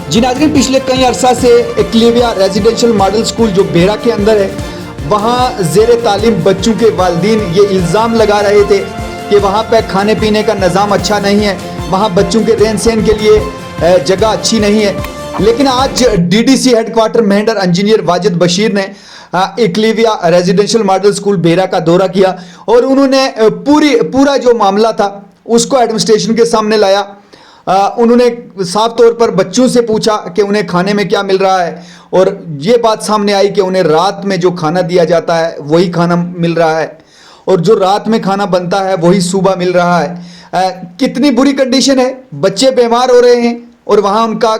जी नाज़रीन, पिछले कई अरसा से एक्लेविया रेजिडेंशियल मॉडल स्कूल जो बेहरा के अंदर है, वहाँ ज़ेर तालीम बच्चों के वालिदीन ये इल्ज़ाम लगा रहे थे कि वहाँ पर खाने पीने का निज़ाम अच्छा नहीं है, वहाँ बच्चों के रहन सहन के लिए जगह अच्छी नहीं है। लेकिन आज DDC headquarter Mendhar engineer Wajid Bashir ने Eklavya residential model school Behra का दौरा किया और उन्होंने पूरा जो मामला था उसको एडमिनिस्ट्रेशन के सामने लाया। उन्होंने साफ तौर पर बच्चों से पूछा कि उन्हें खाने में क्या मिल रहा है और ये बात सामने आई कि उन्हें रात में जो खाना दिया जाता है वही खाना मिल रहा है और जो रात में खाना बनता है वही सुबह मिल रहा है। कितनी बुरी कंडीशन है, बच्चे बीमार हो रहे हैं और वहाँ उनका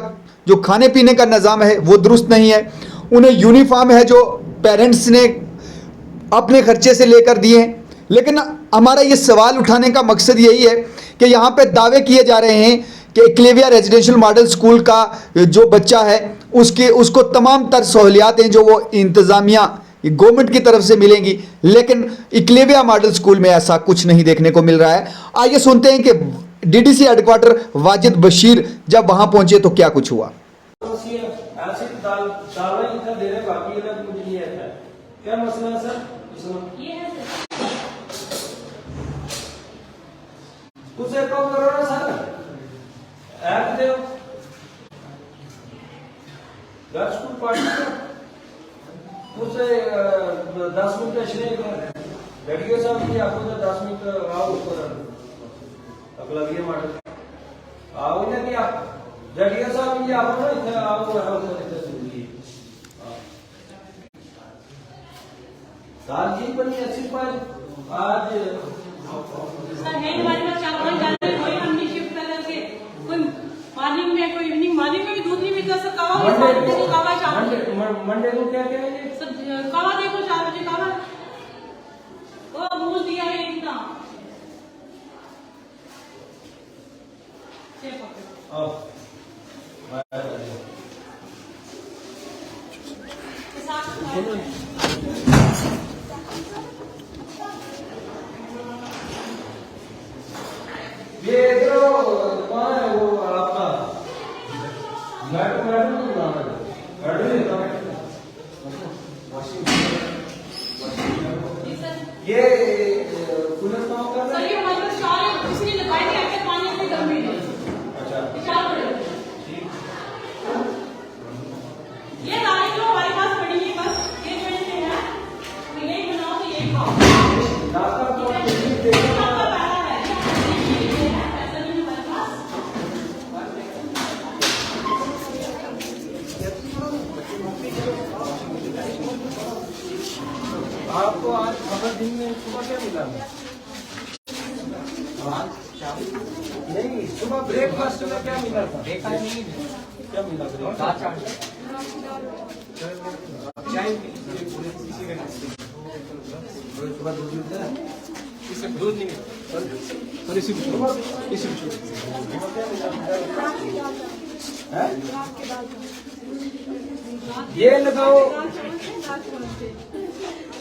जो खाने पीने का निज़ाम है वो दुरुस्त नहीं है। उन्हें यूनिफॉर्म है जो पेरेंट्स ने अपने खर्चे से लेकर दिए हैं। लेकिन हमारा ये सवाल उठाने का मकसद यही है कि यहाँ पे दावे किए जा रहे हैं कि एक्लेविया रेजिडेंशियल मॉडल स्कूल का जो बच्चा है उसको तमाम तर सहूलियातें जो वो इंतज़ामिया गवर्नमेंट की तरफ से मिलेंगी, लेकिन एक्लेविया मॉडल स्कूल में ऐसा कुछ नहीं देखने को मिल रहा है। आइए सुनते हैं कि DDC हेडक्वार्टर वाजिद बशीर जब वहाँ पहुँचे तो क्या कुछ हुआ। क्या मसला है सर? कुछ एक काम करो ना सर, ऐप दे स्कूल पार्टी उसे 10 मिनट इसलिए रेडियो साहब की आपको तो 10 मिनट आओ ऊपर अगला मॉडल आओ ना कि आप रेडियो साहब की आप ना इधर आओ दाल जी बनी 80 पर आज सर है हमारे पास 4-5 जाने कोई हम नहीं शिफ्ट कर करके कोई मॉर्निंग में कोई इवनिंग मॉर्निंग में भी दूध नहीं मिलता सर। कावा को कावा 4 बजे मंडे को क्या क्या है सर? कावा देखो 4 बजे कावा वो अमूल दिया है इतना आओ ये इधर कौन है वो आपका मैडम ये कूलर काम कर रहा है। ये हमारे पास शाल है इसलिए लगाए थे आके पानी में गर्मी है। अच्छा शाल पड़े ये दालें जो हमारे पास पड़ी है बस ये जो इनसे है तो यही बनाओ तो यही खाओ। नाश्ता तो आपको आज खबर दिन में सुबह क्या मिला? नहीं, सुबह ब्रेकफास्ट में क्या मिला था? क्या मिला? सुबह दूध मिलता है? दूध नहीं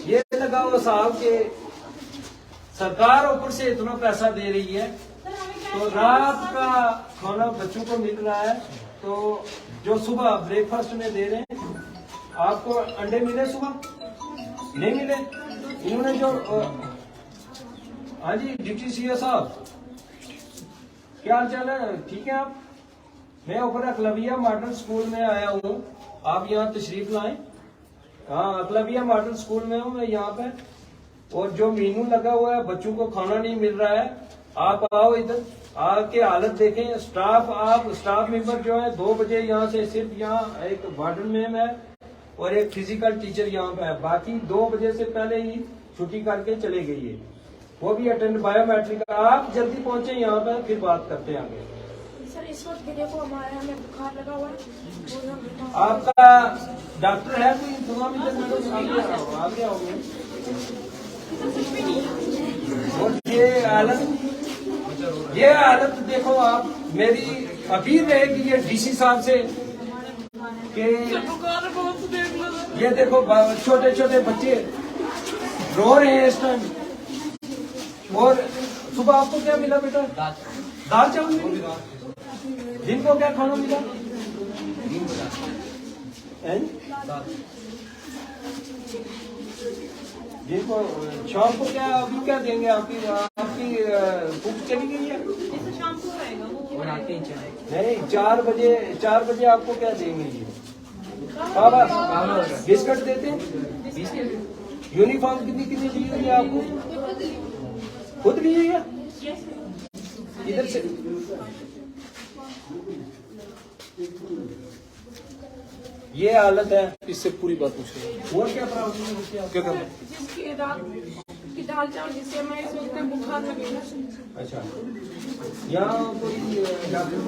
ये लगाओ साहब के सरकार ऊपर से इतना पैसा दे रही है तो रात का खाना बच्चों को मिल रहा है, तो जो सुबह ब्रेकफास्ट में दे रहे हैं आपको अंडे मिले सुबह नहीं मिले। इन्होंने जो हाँ जी DTCO साहब क्या हाल चाल है? ठीक है आप? मैं ऊपर एक्लेविया मॉडल स्कूल में आया हूँ, आप यहाँ तशरीफ लाएं। हाँ एक्लेविया मॉडल स्कूल में हूँ मैं यहाँ पे, और जो मेनू लगा हुआ है बच्चों को खाना नहीं मिल रहा है। आप आओ इधर आके हालत देखें। स्टाफ मेंबर जो है 2 बजे यहाँ से सिर्फ यहाँ एक वार्डन मैम है और एक फिजिकल टीचर यहाँ पे है, बाकी 2 बजे से पहले ही छुट्टी करके चले गई है, वो भी अटेंड बायोमेट्रिक। आप जल्दी पहुंचे यहाँ पे, फिर बात करते हैं आगे। सर इस वक्त देखो हमें बुखार लगा हुआ है। आपका डॉक्टर है कोई इंतजाम? आगे आओगे। और ये हालत देखो आप, मेरी अपील रहेगी ये DC साहब से कि ये देखो छोटे छोटे बच्चे रो रहे हैं इस टाइम। और सुबह आपको क्या मिला बेटा? दाल चावल मिली। दिन को क्या खाना मिला? हैं? जिनको शाम को क्या अभी क्या देंगे? आपकी आपकी बुक चली गई है? जैसे शाम को रहेगा वो नहीं, 4 बजे आपको क्या देंगे ये? बाबा बिस्किट देते हैं? यूनिफॉर्म कितनी कितनी दी हुई है आपको? खुद ली हुई है? इधर से ये हालत है। इससे पूरी बात पूछो। और क्या प्रॉब्लम है? क्या करना? जिसकी रात की दाल चावल जिससे मैं इस वक्त बुखार लगेगा। अच्छा, यहाँ कोई डॉक्टर